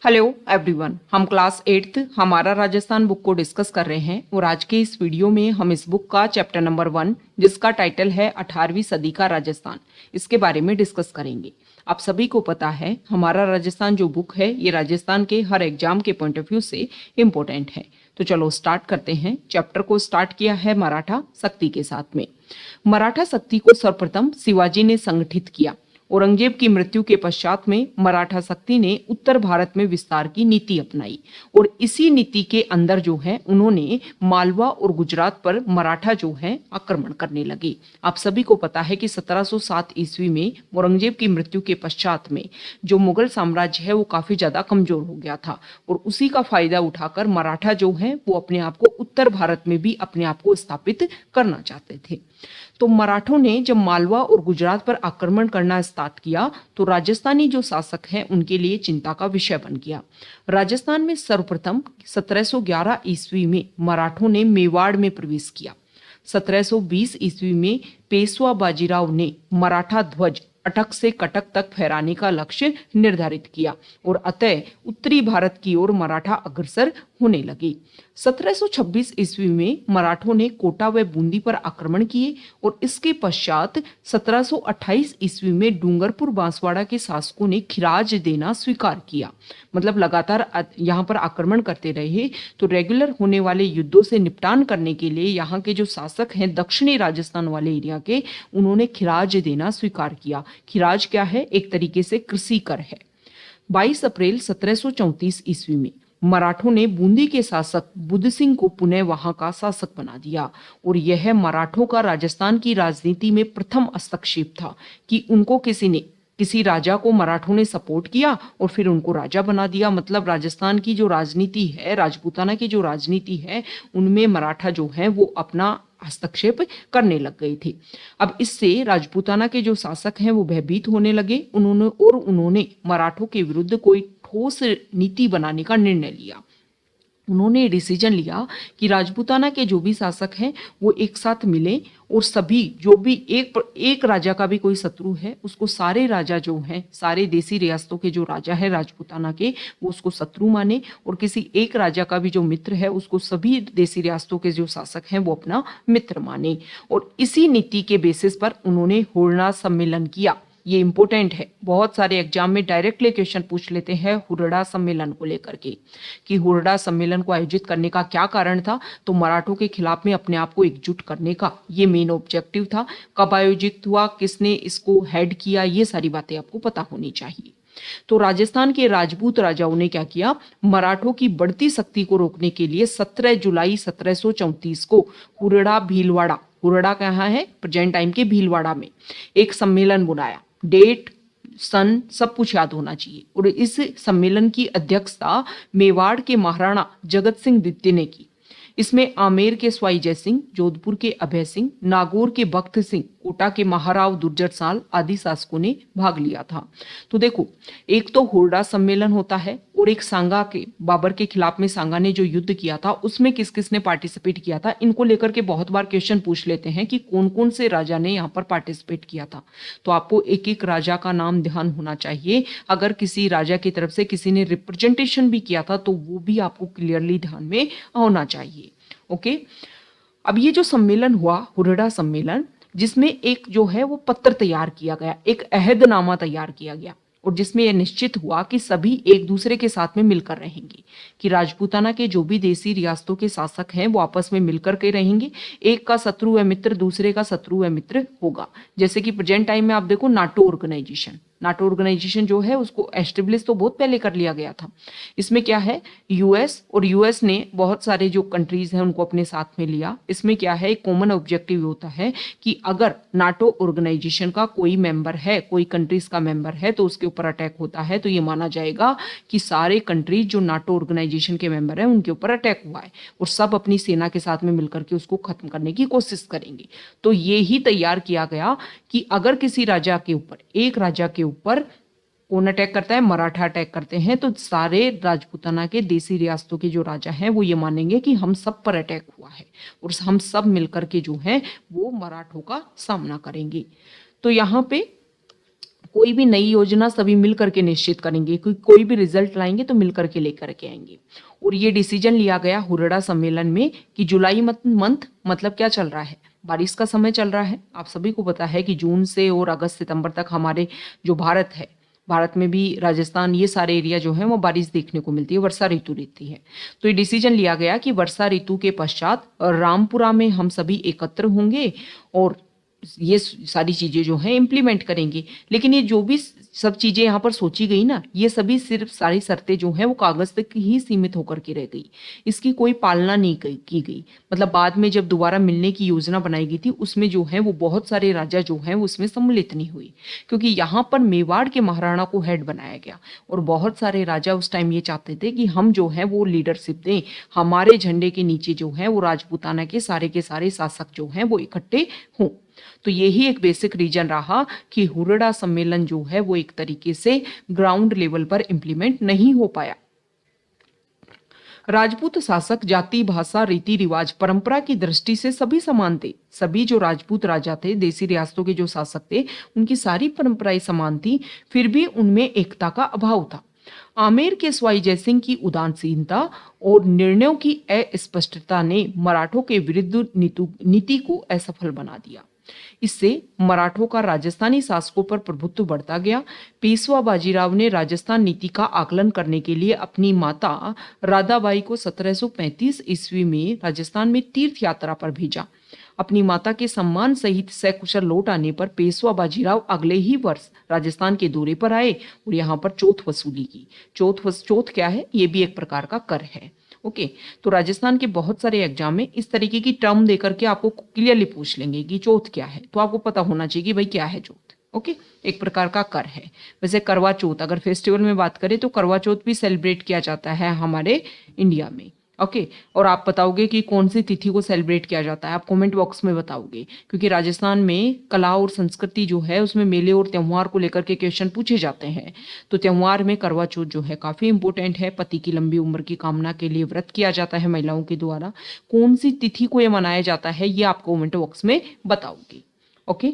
Hello everyone, हम class 8th हमारा Rajasthan book को डिस्कस कर रहे हैं और आज के इस वीडियो में हम इस बुक का चैप्टर नंबर 1 जिसका टाइटल है 18वीं सदी का राजस्थान, इसके बारे में डिस्कस करेंगे। आप सभी को पता है हमारा राजस्थान जो बुक है ये राजस्थान के हर एग्जाम के पॉइंट ऑफ व्यू से इम्पोर्टेंट है। तो चलो स्टार्ट करते हैं। चैप्टर को स्टार्ट किया है मराठा शक्ति के साथ में। मराठा शक्ति को सर्वप्रथम शिवाजी ने संगठित किया। औरंगजेब की मृत्यु के पश्चात में मराठा शक्ति ने उत्तर भारत में विस्तार की नीति अपनाई और इसी नीति के अंदर जो है उन्होंने मालवा और गुजरात पर मराठा जो है आक्रमण करने लगे। आप सभी को पता है कि 1707 ईस्वी में औरंगजेब की मृत्यु के पश्चात में जो मुगल साम्राज्य है वो काफी ज्यादा कमजोर हो गया था और उसी का फायदा उठाकर मराठा जो है वो अपने आप को उत्तर भारत में भी अपने आप को स्थापित करना चाहते थे। तो मराठों ने जब मालवा और गुजरात पर आक्रमण करना स्टार्ट किया तो राजस्थानी जो शासक हैं उनके लिए चिंता का विषय बन गया। राजस्थान में सर्वप्रथम 1711 ईस्वी में मराठों ने मेवाड़ में प्रवेश किया। 1720 ईस्वी में पेशवा बाजीराव ने मराठा ध्वज अटक से कटक तक फहराने का लक्ष्य निर्धारित किया और अतः उत्तरी भारत की ओर मराठा अग्रसर होने लगे। 1726 ईस्वी में मराठों ने कोटा व बूंदी पर आक्रमण किए और इसके पश्चात 1728 ईस्वी में डूंगरपुर बांसवाड़ा के शासकों ने खिराज देना स्वीकार किया। मतलब लगातार यहाँ पर आक्रमण करते रहे तो रेगुलर होने वाले युद्धों से निपटान करने के लिए यहाँ के जो शासक हैं दक्षिणी राजस्थान वाले एरिया के, उन्होंने खिराज देना स्वीकार किया। खिराज क्या है? एक तरीके से कृषि कर है। 22 अप्रैल 1734 ईस्वी में मराठों ने बूंदी के शासक बुद्ध सिंह को पुनः वहां का शासक बना दिया और यह मराठों का राजस्थान की राजनीति में प्रथम हस्तक्षेप था कि उनको किसी राजा को मराठों ने सपोर्ट किया और फिर उनको राजा बना दिया। मतलब राजस्थान की जो राजनीति है, राजपूताना की जो राजनीति है, उनमें मराठा जो है वो अपना हस्तक्षेप करने लग गए थे। अब इससे राजपूताना के जो शासक हैं वो भयभीत होने लगे। उन्होंने मराठों के विरुद्ध कोई ठोस नीति बनाने का निर्णय लिया। उन्होंने डिसीजन लिया कि राजपूताना के जो भी शासक हैं वो एक साथ मिलें और सभी जो भी एक राजा का भी कोई शत्रु है उसको सारे राजा जो हैं, सारे देसी रियासतों के जो राजा है राजपूताना के, वो उसको शत्रु माने और किसी एक राजा का भी जो मित्र है उसको सभी देसी रियासतों के जो शासक हैं वो अपना मित्र माने। और इसी नीति के बेसिस पर उन्होंने हुरना सम्मेलन किया। ये इंपॉर्टेंट है, बहुत सारे एग्जाम में डायरेक्टली क्वेश्चन पूछ लेते हैं हुरडा सम्मेलन को लेकर के कि हुरडा सम्मेलन को आयोजित करने का क्या कारण था। तो मराठों के खिलाफ में अपने आप को एकजुट करने का ये मेन ऑब्जेक्टिव था। कब आयोजित हुआ, किसने इसको हेड किया, ये सारी बातें आपको पता होनी चाहिए। तो राजस्थान के राजपूत राजाओं ने क्या किया, मराठों की बढ़ती शक्ति को रोकने के लिए 17 जुलाई 1734 को हुरडा कहाँ है? प्रेजेंट टाइम के भीलवाड़ा में एक सम्मेलन बुलाया। डेट, सन सब कुछ याद होना चाहिए। और इस सम्मेलन की अध्यक्षता मेवाड़ के महाराणा जगत सिंह द्वितीय ने की। इसमें आमेर के स्वाई जय सिंह, जोधपुर के अभय सिंह, नागौर के बख्त सिंह, कोटा के महाराव दुर्जट आदि शासकों ने भाग लिया था। तो देखो, एक तो हुरडा सम्मेलन होता है और एक सांगा के बाबर के खिलाफ में सांगा ने जो युद्ध किया था उसमें किस किस ने पार्टिसिपेट किया था। इनको लेकर के बहुत बार क्वेश्चन पूछ लेते हैं कि कौन कौन से राजा ने यहाँ पर पार्टिसिपेट किया था। तो आपको एक एक राजा का नाम ध्यान होना चाहिए। अगर किसी राजा की तरफ से किसी ने रिप्रेजेंटेशन भी किया था तो वो भी आपको क्लियरली ध्यान में होना चाहिए। ओके, अब ये जो सम्मेलन हुआ हुरडा सम्मेलन, जिसमें एक जो है वो पत्र तैयार किया गया, एक अहदनामा तैयार किया गया और जिसमें यह निश्चित हुआ कि सभी एक दूसरे के साथ में मिलकर रहेंगे, कि राजपूताना के जो भी देसी रियासतों के शासक हैं वो आपस में मिलकर के रहेंगे। एक का शत्रु व मित्र दूसरे का शत्रु व मित्र होगा। जैसे कि प्रेजेंट टाइम में आप देखो नाटो ऑर्गेनाइजेशन जो है उसको एस्टेब्लिश तो बहुत पहले कर लिया गया था। इसमें क्या है, यूएस ने बहुत सारे जो कंट्रीज हैं उनको अपने साथ में लिया। इसमें क्या है, एक कॉमन ऑब्जेक्टिव होता है कि अगर नाटो ऑर्गेनाइजेशन का कोई मेंबर है, कोई कंट्रीज का मेंबर है तो उसके ऊपर अटैक होता है तो ये माना जाएगा कि सारे कंट्रीज जो नाटो ऑर्गेनाइजेशन के मेंबर हैं उनके ऊपर अटैक हुआ है और सब अपनी सेना के साथ में मिलकर के उसको खत्म करने की कोशिश करेंगे। तो ये ही तैयार किया गया कि अगर किसी राजा के ऊपर, एक राजा के ऊपर कौन अटैक करता है, मराठा अटैक करते हैं, तो सारे राजपूताना के देसी रियासतों के जो राजा हैं वो ये मानेंगे कि हम सब पर अटैक हुआ है और हम सब मिलकर के जो है वो मराठों का सामना करेंगे। तो यहाँ पे कोई भी नई योजना सभी मिल करके निश्चित करेंगे, कोई भी रिजल्ट लाएंगे तो मिल करके लेकर के आएंगे। और ये डिसीजन लिया गया हुरडा सम्मेलन में कि जुलाई मंथ मतलब क्या चल रहा है, बारिश का समय चल रहा है। आप सभी को पता है कि जून से और अगस्त सितंबर तक हमारे जो भारत है, भारत में भी राजस्थान, ये सारे एरिया जो है वो बारिश देखने को मिलती है, वर्षा ऋतु रहती है। तो ये डिसीजन लिया गया कि वर्षा ऋतु के पश्चात रामपुरा में हम सभी एकत्र होंगे और ये सारी चीजें जो है इम्प्लीमेंट करेंगे। लेकिन ये जो भी सब चीजें यहाँ पर सोची गई ना, ये सभी सिर्फ सारी शर्तें जो है वो कागज तक ही सीमित होकर के रह गई, इसकी कोई पालना नहीं की गई। मतलब बाद में जब दोबारा मिलने की योजना बनाई गई थी उसमें जो है वो बहुत सारे राजा जो है उसमें सम्मिलित नहीं हुई, क्योंकि यहाँ पर मेवाड़ के महाराणा को हेड बनाया गया और बहुत सारे राजा उस टाइम ये चाहते थे कि हम जो है वो लीडरशिप दें, हमारे झंडे के नीचे जो है वो राजपूताना के सारे शासक जो हैं वो इकट्ठे हों। तो यही एक बेसिक रीजन रहा कि हुरडा सम्मेलन जो है वो एक तरीके से ग्राउंड लेवल पर इंप्लीमेंट नहीं हो पाया। राजपूत शासक जाति, भाषा, रीति रिवाज, परंपरा की दृष्टि से सभी समान थे। सभी जो राजपूत राजा थे, देसी रियासतों के जो शासक थे, उनकी सारी परंपराएं समान थी, फिर भी उनमें एकता का अभाव था। आमेर के स्वाई जयसिंह की उदासीनता और निर्णयों की अस्पष्टता ने मराठों के विरुद्ध नीति को असफल बना दिया। इससे मराठों का राजस्थानी शासकों पर प्रभुत्व बढ़ता गया। पेशवा बाजीराव ने राजस्थान नीति का आकलन करने के लिए अपनी माता राधाबाई को 1735 ईस्वी में राजस्थान में तीर्थ यात्रा पर भेजा। अपनी माता के सम्मान सहित सकुशल लौट आने पर पेशवा बाजीराव अगले ही वर्ष राजस्थान के दौरे पर आए और यहाँ पर चौथ वसूली की। चौथ क्या है? ये भी एक प्रकार का कर है। ओके, तो राजस्थान के बहुत सारे एग्जाम में इस तरीके की टर्म देकर के आपको क्लियरली पूछ लेंगे कि चौथ क्या है, तो आपको पता होना चाहिए कि भाई क्या है चौथ। ओके, एक प्रकार का कर है। वैसे करवा चौथ, अगर फेस्टिवल में बात करें तो करवा चौथ भी सेलिब्रेट किया जाता है हमारे इंडिया में। ओके, और आप बताओगे कि कौन सी तिथि को सेलिब्रेट किया जाता है, आप कमेंट बॉक्स में बताओगे, क्योंकि राजस्थान में कला और संस्कृति जो है उसमें मेले और त्यौहार को लेकर के क्वेश्चन पूछे जाते हैं। तो त्यौहार में करवा चौथ जो है काफी इंपॉर्टेंट है। पति की लंबी उम्र की कामना के लिए व्रत किया जाता है महिलाओं के द्वारा। कौन सी तिथि को यह मनाया जाता है ये आप कमेंट बॉक्स में बताओगे। ओके,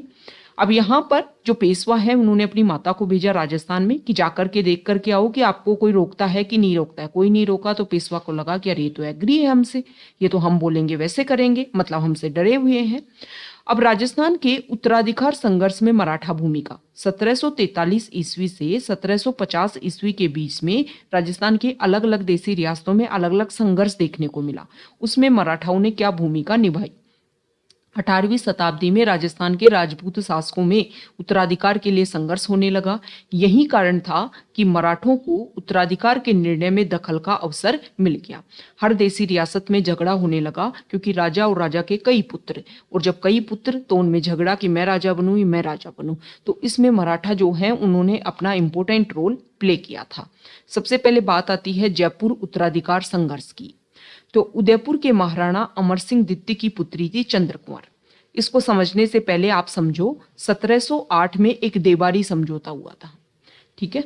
अब यहाँ पर जो पेशवा है उन्होंने अपनी माता को भेजा राजस्थान में कि जाकर के देख करके आओ कि आपको कोई रोकता है कि नहीं रोकता है। कोई नहीं रोका तो पेशवा को लगा कि अरे ये तो एग्री है हमसे, ये तो हम बोलेंगे वैसे करेंगे, मतलब हमसे डरे हुए हैं। अब राजस्थान के उत्तराधिकार संघर्ष में मराठा भूमिका 1743 ईस्वी से 1750 ईस्वी के बीच में राजस्थान के अलग अलग देसी रियासतों में अलग अलग संघर्ष देखने को मिला। उसमें मराठाओं ने क्या भूमिका निभाई? 18वीं शताब्दी में राजस्थान के राजपूत शासकों में उत्तराधिकार के लिए संघर्ष होने लगा। यही कारण था कि मराठों को उत्तराधिकार के निर्णय में दखल का अवसर मिल गया। हर देसी रियासत में झगड़ा होने लगा क्योंकि राजा और राजा के कई पुत्र, और जब कई पुत्र तो उनमें झगड़ा कि मैं राजा बनूं या मैं राजा बनूं। तो इसमें मराठा जो है उन्होंने अपना इंपॉर्टेंट रोल प्ले किया था। सबसे पहले बात आती है जयपुर उत्तराधिकार संघर्ष की। तो उदयपुर के महाराणा अमर सिंह द्वितीय की पुत्री थी चंद्रकुंवर। इसको समझने से पहले आप समझो 1708 में एक देबारी समझौता हुआ था। ठीक है,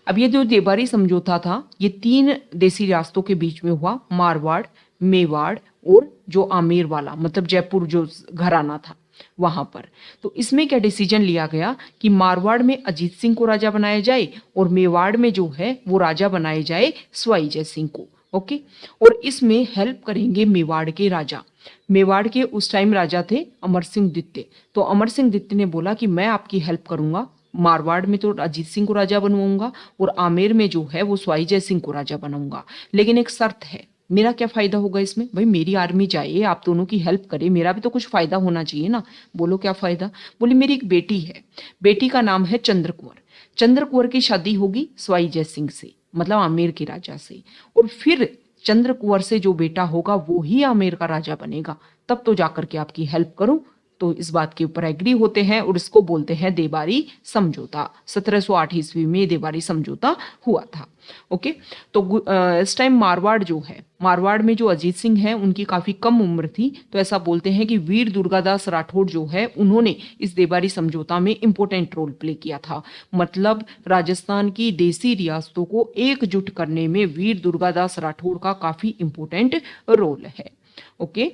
अब ये जो देबारी समझौता था ये 3 देसी रियासतों के बीच में हुआ, मारवाड़, मेवाड़ और जो आमेर वाला, मतलब जयपुर जो घराना था वहां पर। तो इसमें क्या डिसीजन लिया गया कि मारवाड़ में अजीत सिंह को राजा बनाया जाए और मेवाड़ में जो है वो राजा बनाए जाए स्वाई जय सिंह को। ओके, और इसमें हेल्प करेंगे मेवाड़ के राजा। मेवाड़ के उस टाइम राजा थे अमर सिंह द्वितीय। तो अमर सिंह द्वितीय ने बोला कि मैं आपकी हेल्प करूंगा, मारवाड़ में तो अजीत सिंह को राजा बनवाऊंगा और आमेर में जो है वो स्वाई जय सिंह को राजा बनाऊंगा, लेकिन एक शर्त है। मेरा क्या फायदा होगा इसमें? भाई मेरी आर्मी जाए, आप दोनों की हेल्प करे, मेरा भी तो कुछ फायदा होना चाहिए ना। बोलो क्या फायदा? बोली मेरी एक बेटी है, बेटी का नाम है चंद्रकुंवर। चंद्रकुंवर की शादी होगी स्वाई जय सिंह से, मतलब आमेर के राजा से, और फिर चंद्रकुंवर से जो बेटा होगा वो ही आमेर का राजा बनेगा, तब तो जाकर के आपकी हेल्प करूं। तो इस बात के ऊपर एग्री होते हैं और इसको बोलते हैं देबारी समझौता। 1708 ईस्वी में देबारी समझौता हुआ था। ओके, तो इस टाइम मारवाड़ जो है, मारवाड़ में जो अजीत सिंह है उनकी काफी कम उम्र थी। तो ऐसा बोलते हैं कि वीर दुर्गादास राठौड़ जो है उन्होंने इस देबारी समझौता में इंपॉर्टेंट रोल प्ले किया था। मतलब राजस्थान की देसी रियासतों को एकजुट करने में वीर दुर्गादास राठौड़ का काफी इंपॉर्टेंट रोल है। ओके,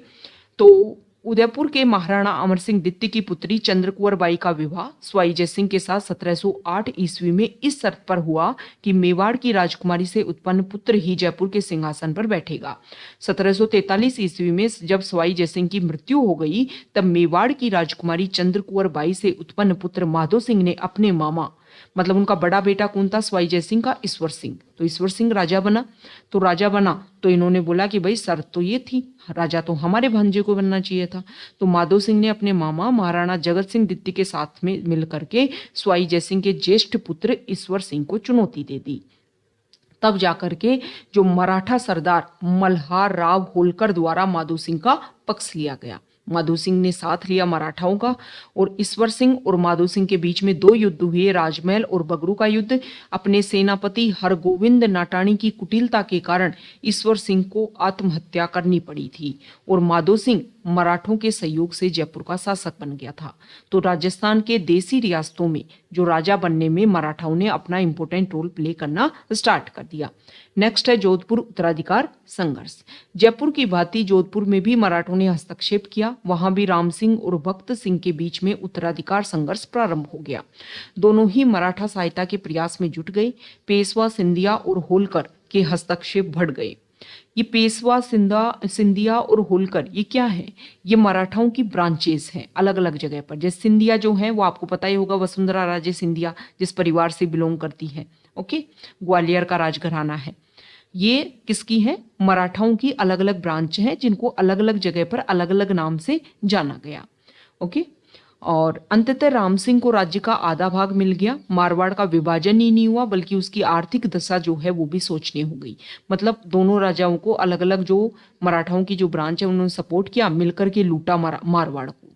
तो उदयपुर के महाराणा अमर सिंह द्वितीय की पुत्री चंद्रकुंवर बाई का विवाह स्वाई जयसिंह के साथ 1708 ईस्वी में इस शर्त पर हुआ कि मेवाड़ की राजकुमारी से उत्पन्न पुत्र ही जयपुर के सिंहासन पर बैठेगा। 1743 ईस्वी में जब स्वाई जयसिंह की मृत्यु हो गई, तब मेवाड़ की राजकुमारी चंद्रकुंवर बाई से उत्पन्न पुत्र माधो सिंह ने अपने मामा, मतलब उनका बड़ा बेटा कौन था, स्वाई जयसिंह का, ईश्वर सिंह, तो ईश्वर सिंह राजा बना। तो राजा बना तो इन्होंने बोला कि भाई शर्त तो ये थी, राजा तो हमारे भांजे को बनना चाहिए था। तो माधो सिंह ने अपने मामा महाराणा जगत सिंह द्वितीय के साथ में मिलकर के स्वाई जयसिंह के ज्येष्ठ पुत्र ईश्वर सिंह को चुनौती दे दी। तब जाकर के जो मराठा सरदार मल्हार राव होलकर द्वारा माधो सिंह का पक्ष लिया गया। माधो सिंह ने साथ लिया मराठाओं का, और ईश्वर सिंह और माधो सिंह के बीच में 2 युद्ध हुए, राजमहल और बगरू का युद्ध। अपने सेनापति हरगोविंद नाटाणी की कुटिलता के कारण ईश्वर सिंह को आत्महत्या करनी पड़ी थी, और माधो सिंह मराठों के सहयोग से जयपुर का शासक बन गया था। तो राजस्थान के देसी रियासतों में जो राजा बनने में मराठाओं ने अपना इंपॉर्टेंट रोल प्ले करना स्टार्ट कर दिया। नेक्स्ट है जोधपुर उत्तराधिकार संघर्ष। जयपुर की भांति जोधपुर में भी मराठों ने हस्तक्षेप किया। वहां भी राम सिंह और भक्त सिंह के बीच में उत्तराधिकार संघर्ष प्रारंभ हो गया। दोनों ही मराठा सहायता के प्रयास में जुट गए। पेशवा, सिंधिया और होलकर के हस्तक्षेप बढ़ गए। ये पेशवा, सिंधिया और होलकर ये क्या है? ये मराठाओं की ब्रांचेस हैं अलग अलग जगह पर। जैसे सिंधिया जो है वो आपको पता ही होगा, वसुंधरा राजे सिंधिया जिस परिवार से बिलोंग करती है, ओके, ग्वालियर का राजघराना है। ये किसकी है? मराठाओं की अलग अलग ब्रांच है जिनको अलग अलग जगह पर अलग अलग नाम से जाना गया, ओके। और अंततः राम सिंह को राज्य का आधा भाग मिल गया। मारवाड़ का विभाजन ही नहीं हुआ, बल्कि उसकी आर्थिक दशा जो है वो भी सोचनी हो गई। मतलब दोनों राजाओं को अलग अलग, जो मराठाओं की जो ब्रांच है उन्होंने सपोर्ट किया, मिलकर के लूटा मारवाड़ को।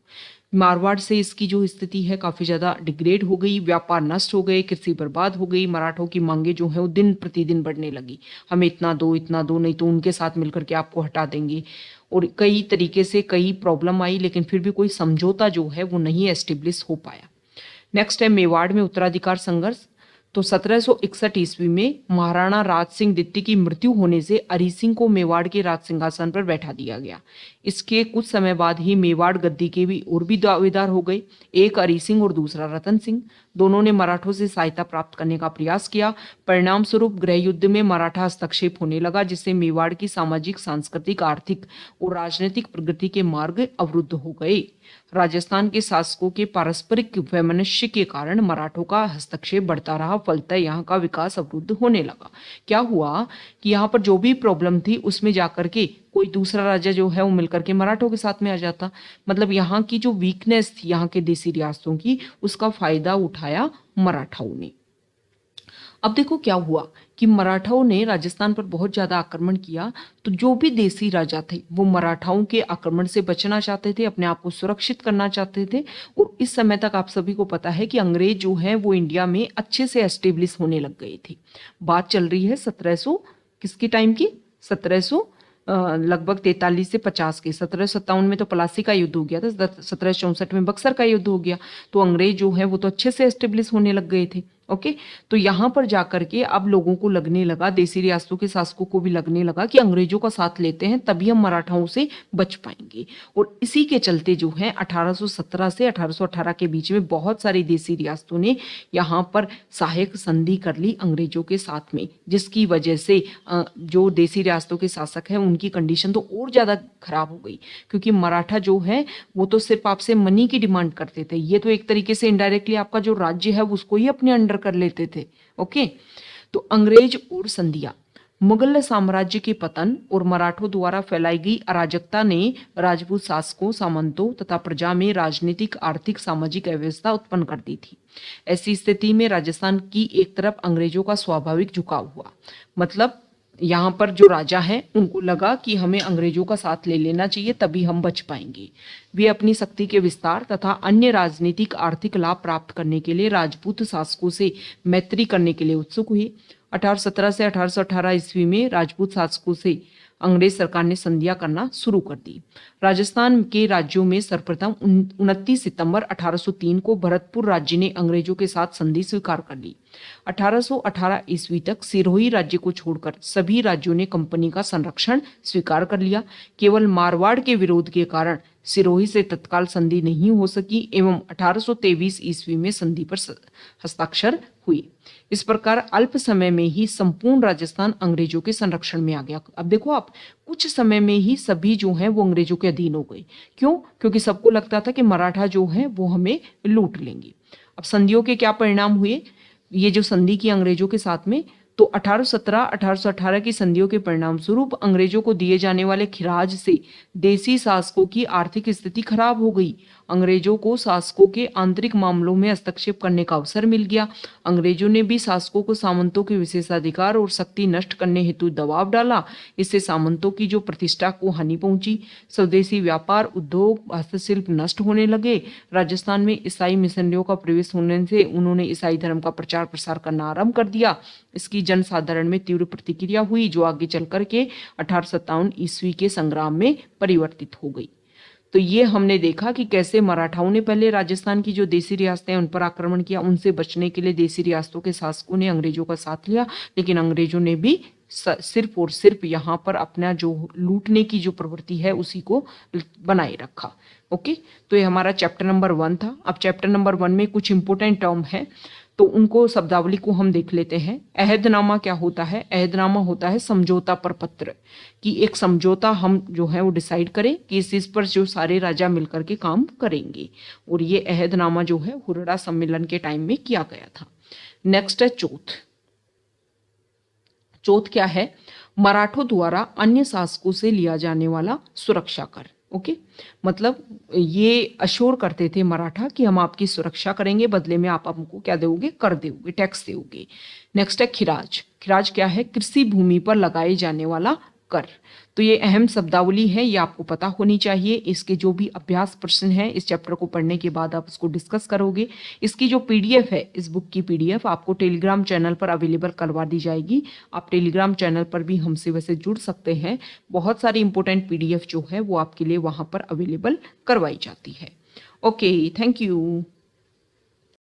मारवाड़ से इसकी जो स्थिति है काफ़ी ज़्यादा डिग्रेड हो गई, व्यापार नष्ट हो गए, कृषि बर्बाद हो गई। मराठों की मांगे जो है वो दिन प्रतिदिन बढ़ने लगी, हमें इतना दो, नहीं तो उनके साथ मिलकर के आपको हटा देंगे। और कई तरीके से कई प्रॉब्लम आई, लेकिन फिर भी कोई समझौता जो है वो नहीं एस्टेब्लिश हो पाया। नेक्स्ट है मेवाड़ में उत्तराधिकार संघर्ष। तो 1761 ईस्वी में महाराणा राज सिंह द्वितीय की मृत्यु होने से अरी सिंह को मेवाड़ के राज सिंहासन पर बैठा दिया गया। इसके कुछ समय बाद ही मेवाड़ गद्दी के भी और भी दावेदार हो गए, एक अरी सिंह और दूसरा रतन सिंह। दोनों ने मराठों से सहायता प्राप्त करने का प्रयास किया। परिणाम स्वरूप गृह युद्ध में मराठा हस्तक्षेप होने लगा, जिससे मेवाड़ की सामाजिक, सांस्कृतिक, आर्थिक और राजनीतिक प्रगति के मार्ग अवरुद्ध हो गए। राजस्थान के शासकों के पारस्परिक वैमनस्य के कारण मराठों का हस्तक्षेप बढ़ता रहा, फलतः यहाँ का विकास अवरुद्ध होने लगा। क्या हुआ कि यहाँ पर जो भी प्रॉब्लम थी उसमें जाकर के कोई दूसरा राजा जो है वो मिलकर के मराठों के साथ में आ जाता। मतलब यहाँ की जो वीकनेस थी यहाँ के देसी रियासतों की, उसका फायदा उठाया मराठाओं ने। अब देखो क्या हुआ कि मराठाओं ने राजस्थान पर बहुत ज्यादा आक्रमण किया, तो जो भी देसी राजा थे वो मराठाओं के आक्रमण से बचना चाहते थे, अपने आप को सुरक्षित करना चाहते थे। और इस समय तक आप सभी को पता है कि अंग्रेज जो है वो इंडिया में अच्छे से एस्टेब्लिश होने लग गए थे। बात चल रही है 1700 किसकी टाइम की, 1700 लगभग 43 से 50 के। 1757 में तो प्लासी का युद्ध हो गया था, 1764 में बक्सर का युद्ध हो गया। तो अंग्रेज जो है वो तो अच्छे से एस्टेब्लिश होने लग गए थे, ओके। तो यहाँ पर जाकर के अब लोगों को लगने लगा, देसी रियासतों के शासकों को भी लगने लगा कि अंग्रेजों का साथ लेते हैं तभी हम मराठाओं से बच पाएंगे। और इसी के चलते जो है 1817 से 1818 के बीच में बहुत सारी देसी रियासतों ने यहाँ पर सहायक संधि कर ली अंग्रेजों के साथ में, जिसकी वजह से जो देसी रियासतों के शासक हैं उनकी कंडीशन तो और ज़्यादा खराब हो गई, क्योंकि मराठा जो है वो तो सिर्फ आपसे मनी की डिमांड करते थे। ये तो एक तरीके से इनडायरेक्टली आपका जो राज्य है उसको ही अपने अंडर कर लेते थे, ओके। तो अंग्रेज और संधिया, मुगल साम्राज्य के पतन और मराठों द्वारा फैलाई गई अराजकता ने राजपूत शासकों, सामंतों तथा प्रजा में राजनीतिक, आर्थिक, सामाजिक अव्यवस्था उत्पन्न कर दी थी। ऐसी स्थिति में राजस्थान की एक तरफ अंग्रेजों का स्वाभाविक झुकाव हुआ। मतलब यहाँ पर जो राजा है उनको लगा कि हमें अंग्रेजों का साथ ले लेना चाहिए तभी हम बच पाएंगे। वे अपनी शक्ति के विस्तार तथा अन्य राजनीतिक, आर्थिक लाभ प्राप्त करने के लिए राजपूत शासकों से मैत्री करने के लिए उत्सुक हुए। 1817 से 1818 ईस्वी में राजपूत शासकों से अंग्रेज सरकार ने संधियां करना शुरू कर दी। राजस्थान के राज्यों में सर्वप्रथम 29 सितंबर 1803 को भरतपुर राज्य ने अंग्रेजों के साथ संधि स्वीकार कर ली। 1818 ईस्वी तक सिरोही राज्य को छोड़कर सभी राज्यों ने कंपनी का संरक्षण स्वीकार कर लिया। केवल मारवाड़ के विरोध के कारण सिरोही से तत्काल संधि नहीं हो सकी एवं 1823 ईस्वी में संधि पर हस्ताक्षर हुई। इस प्रकार अल्प समय में ही संपूर्ण राजस्थान अंग्रेजों के संरक्षण में आ गया। अब देखो आप, कुछ समय में ही सभी जो हैं वो अंग्रेजों के अधीन हो गए। क्यों? क्योंकि सबको लगता था कि मराठा जो है वो हमें लूट लेंगे। अब संधियों के क्या परिणाम हुए? ये जो संधि की अंग्रेजों के साथ में, तो 1817 1818 की संधियों के परिणाम स्वरूप अंग्रेजों को दिए जाने वाले खिराज से देसी शासकों की आर्थिक स्थिति खराब हो गई। अंग्रेजों को शासकों के आंतरिक मामलों में हस्तक्षेप करने का अवसर मिल गया। अंग्रेजों ने भी शासकों को सामंतों के विशेषाधिकार और शक्ति नष्ट करने हेतु दबाव डाला। इससे सामंतों की जो प्रतिष्ठा को हानि पहुंची। स्वदेशी व्यापार, उद्योग, हस्तशिल्प नष्ट होने लगे। राजस्थान में ईसाई मिशनरियों का प्रवेश होने से उन्होंने ईसाई धर्म का प्रचार प्रसार करना आरंभ कर दिया। इसकी जनसाधारण में तीव्र प्रतिक्रिया हुई, जो आगे चल करके 1857 ईस्वी के संग्राम में परिवर्तित हो गई। तो ये हमने देखा कि कैसे मराठाओं ने पहले राजस्थान की जो देसी रियासतें उन पर आक्रमण किया। उनसे बचने के लिए देसी रियासतों के शासकों ने अंग्रेजों का साथ लिया, लेकिन अंग्रेजों ने भी सिर्फ और सिर्फ यहाँ पर अपना जो लूटने की जो प्रवृत्ति है उसी को बनाए रखा। ओके, तो ये हमारा चैप्टर नंबर 1 था। अब चैप्टर नंबर 1 में कुछ इंपोर्टेंट टर्म है, तो उनको शब्दावली को हम देख लेते हैं। अहदनामा क्या होता है? अहदनामा होता है समझौता पर पत्र, कि एक समझौता हम जो है वो डिसाइड करें कि इस पर जो सारे राजा मिलकर के काम करेंगे। और ये अहदनामा जो है हुरड़ा सम्मेलन के टाइम में किया गया था। नेक्स्ट है चौथ। चौथ क्या है? मराठों द्वारा अन्य शासकों से लिया जाने वाला सुरक्षा कर। ओके, मतलब ये अश्योर करते थे मराठा कि हम आपकी सुरक्षा करेंगे, बदले में आप हमको क्या दोगे? कर दोगे, टैक्स दोगे। नेक्स्ट है खिराज। खिराज क्या है? कृषि भूमि पर लगाए जाने वाला कर। तो ये अहम शब्दावली है, ये आपको पता होनी चाहिए। इसके जो भी अभ्यास प्रश्न है इस चैप्टर को पढ़ने के बाद आप उसको डिस्कस करोगे। इसकी जो पीडीएफ है, इस बुक की पीडीएफ आपको टेलीग्राम चैनल पर अवेलेबल करवा दी जाएगी। आप टेलीग्राम चैनल पर भी हमसे वैसे जुड़ सकते हैं। बहुत सारी इंपॉर्टेंट पीडीएफ जो है वो आपके लिए वहां पर अवेलेबल करवाई जाती है। Okay, thank you.